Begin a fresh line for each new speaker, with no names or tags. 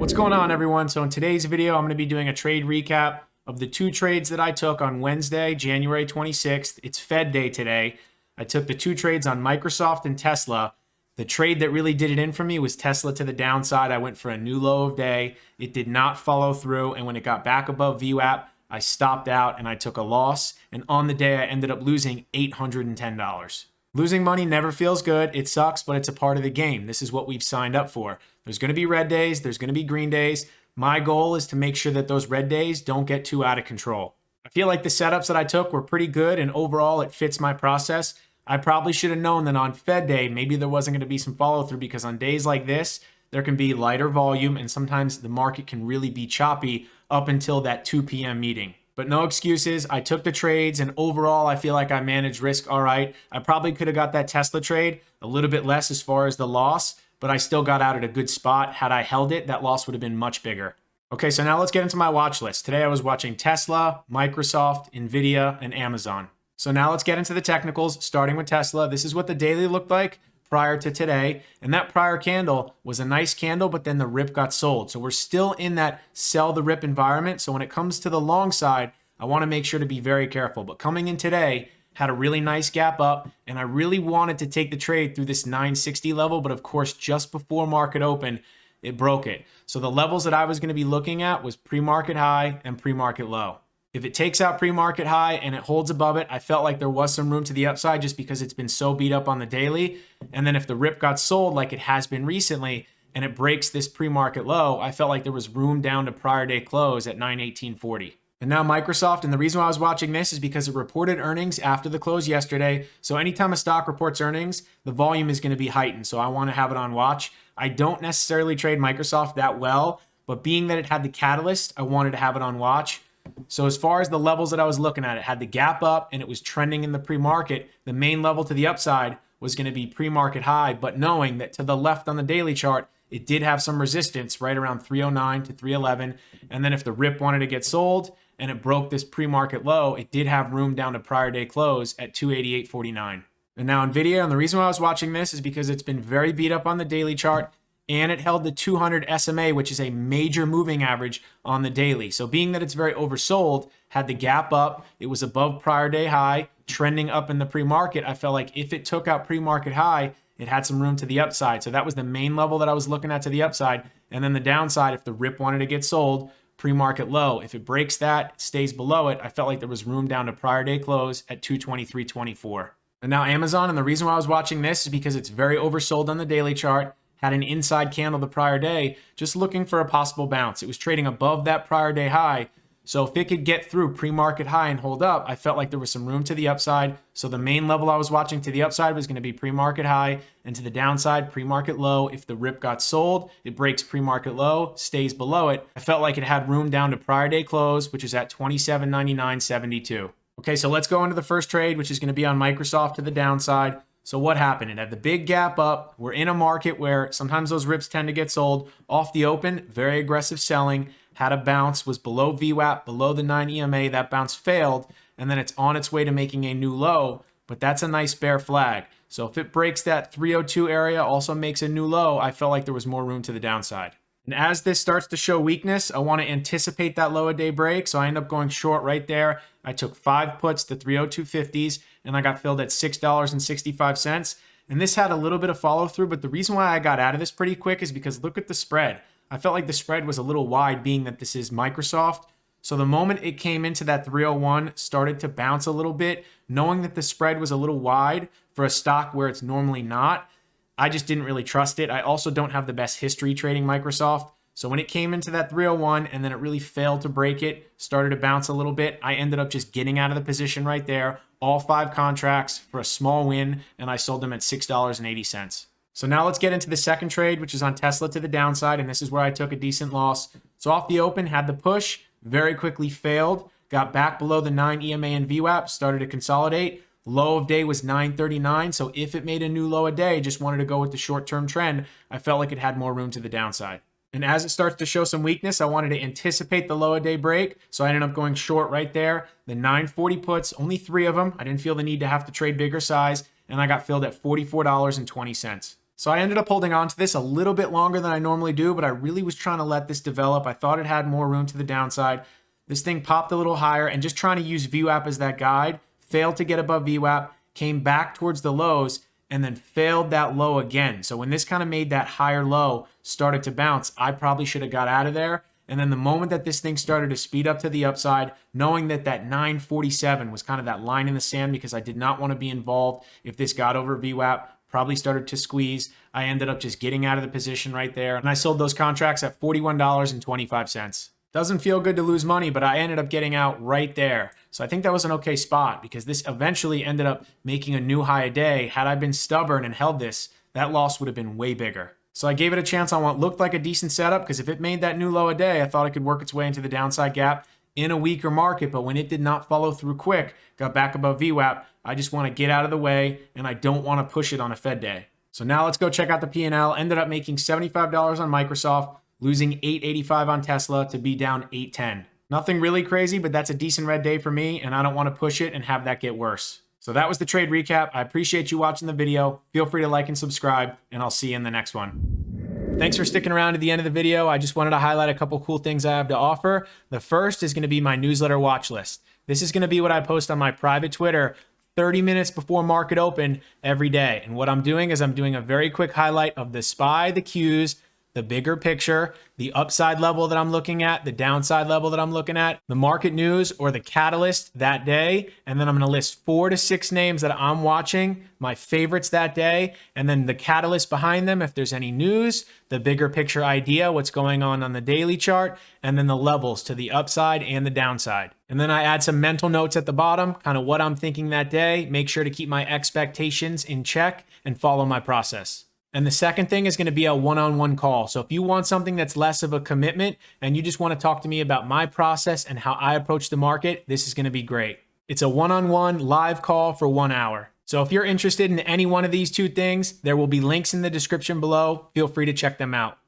What's going on, everyone? So in today's video, I'm going to be doing a trade recap of the two trades that I took on Wednesday, January 26th. It's Fed Day today. I took the two trades on Microsoft and Tesla. The trade that really did it in for me was Tesla to the downside. I went for a new low of day. It did not follow through, and when it got back above VWAP, I stopped out and I took a loss. And on the day, I ended up losing $810. Losing money never feels good. It sucks, but it's a part of the game. This is what we've signed up for. There's going to be red days. There's going to be green days. My goal is to make sure that those red days don't get too out of control. I feel like the setups that I took were pretty good, and overall it fits my process. I probably should have known that on Fed Day, maybe there wasn't going to be some follow through, because on days like this, there can be lighter volume and sometimes the market can really be choppy up until that 2 p.m. meeting. But no excuses. I took the trades, and overall, I feel like I managed risk all right. I probably could have got that Tesla trade a little bit less as far as the loss, but I still got out at a good spot. Had I held it, that loss would have been much bigger. Okay, so now let's get into my watch list. Today I was watching Tesla, Microsoft, Nvidia, and Amazon. So now let's get into the technicals, starting with Tesla. This is what the daily looked like prior to today. And that prior candle was a nice candle, but then the rip got sold. So we're still in that sell the rip environment. So when it comes to the long side, I want to make sure to be very careful. But coming in today, had a really nice gap up, and I really wanted to take the trade through this 960 level. But of course, just before market open, it broke it. So the levels that I was going to be looking at was pre-market high and pre-market low. If it takes out pre-market high and it holds above it, I felt like there was some room to the upside just because it's been so beat up on the daily. And then if the rip got sold like it has been recently and it breaks this pre-market low, I felt like there was room down to prior day close at 918.40. And now Microsoft, and the reason why I was watching this is because it reported earnings after the close yesterday. So anytime a stock reports earnings, the volume is going to be heightened. So I want to have it on watch. I don't necessarily trade Microsoft that well, but being that it had the catalyst, I wanted to have it on watch. So as far as the levels that I was looking at, it had the gap up and it was trending in the pre-market. The main level to the upside was going to be pre-market high, but knowing that to the left on the daily chart, it did have some resistance right around 309 to 311. And then if the rip wanted to get sold and it broke this pre-market low, it did have room down to prior day close at 288.49. And now Nvidia, and the reason why I was watching this is because it's been very beat up on the daily chart, and it held the 200 SMA, which is a major moving average on the daily. So being that it's very oversold, had the gap up, it was above prior day high, trending up in the pre-market. I felt like if it took out pre-market high, it had some room to the upside. So that was the main level that I was looking at to the upside. And then the downside, if the rip wanted to get sold, pre-market low. If it breaks that, stays below it, I felt like there was room down to prior day close at 223.24. And now Amazon, and the reason why I was watching this is because it's very oversold on the daily chart. Had an inside candle the prior day, just looking for a possible bounce. It was trading above that prior day high. So if it could get through pre-market high and hold up, I felt like there was some room to the upside. So the main level I was watching to the upside was going to be pre-market high, and to the downside, pre-market low. If the rip got sold, it breaks pre-market low, stays below it. I felt like it had room down to prior day close, which is at 27.99.72. Okay, so let's go into the first trade, which is going to be on Microsoft to the downside. So what happened? It had the big gap up. We're in a market where sometimes those rips tend to get sold off the open. Very aggressive selling. Had a bounce, was below VWAP, below the 9 EMA. That bounce failed, and then it's on its way to making a new low, but that's a nice bear flag. So if it breaks that 302 area, also makes a new low, I felt like there was more room to the downside. And as this starts to show weakness, I want to anticipate that low a day break. So I end up going short right there. I took 5 puts to 302.50s, and I got filled at $6.65. And this had a little bit of follow through, but the reason why I got out of this pretty quick is because look at the spread. I felt like the spread was a little wide, being that this is Microsoft. So the moment it came into that 301, started to bounce a little bit, knowing that the spread was a little wide for a stock where it's normally not. I just didn't really trust it. I also don't have the best history trading Microsoft. So when it came into that 301 and then it really failed to break it, started to bounce a little bit, I ended up just getting out of the position right there, all 5 contracts for a small win, and I sold them at $6.80. So now let's get into the second trade, which is on Tesla to the downside, and this is where I took a decent loss. So off the open, had the push, very quickly failed, got back below the 9 EMA and VWAP, started to consolidate. Low of day was 939, so if it made a new low a day, just wanted to go with the short-term trend, I felt like it had more room to the downside. And as it starts to show some weakness, I wanted to anticipate the low a day break, so I ended up going short right there. The 940 puts, only 3 of them. I didn't feel the need to have to trade bigger size, and I got filled at $44.20. So I ended up holding on to this a little bit longer than I normally do, but I really was trying to let this develop. I thought it had more room to the downside. This thing popped a little higher, and just trying to use VWAP as that guide, failed to get above VWAP, came back towards the lows, and then failed that low again. So when this kind of made that higher low, started to bounce, I probably should have got out of there. And then the moment that this thing started to speed up to the upside, knowing that that 947 was kind of that line in the sand, because I did not want to be involved if this got over VWAP, probably started to squeeze, I ended up just getting out of the position right there. And I sold those contracts at $41.25. Doesn't feel good to lose money, but I ended up getting out right there. So I think that was an okay spot, because this eventually ended up making a new high a day. Had I been stubborn and held this, that loss would have been way bigger. So I gave it a chance on what looked like a decent setup, because if it made that new low a day, I thought it could work its way into the downside gap in a weaker market. But when it did not follow through quick, got back above VWAP, I just want to get out of the way, and I don't want to push it on a Fed day. So now let's go check out the P&L. Ended up making $75 on Microsoft, losing $8.85 on Tesla to be down $8.10. Nothing really crazy, but that's a decent red day for me, and I don't want to push it and have that get worse. So that was the trade recap. I appreciate you watching the video. Feel free to like and subscribe, and I'll see you in the next one. Thanks for sticking around to the end of the video. I just wanted to highlight a couple cool things I have to offer. The first is going to be my newsletter watch list. This is going to be what I post on my private Twitter 30 minutes before market open every day. And what I'm doing is I'm doing a very quick highlight of the SPY, the Qs, the bigger picture, the upside level that I'm looking at, the downside level that I'm looking at, the market news or the catalyst that day. And then I'm going to list 4 to 6 names that I'm watching, my favorites that day, and then the catalyst behind them, if there's any news, the bigger picture idea, what's going on the daily chart, and then the levels to the upside and the downside. And then I add some mental notes at the bottom, kind of what I'm thinking that day, make sure to keep my expectations in check and follow my process. And the second thing is going to be a one-on-one call. So if you want something that's less of a commitment and you just want to talk to me about my process and how I approach the market, this is going to be great. It's a one-on-one live call for 1 hour. So if you're interested in any one of these 2 things, there will be links in the description below. Feel free to check them out.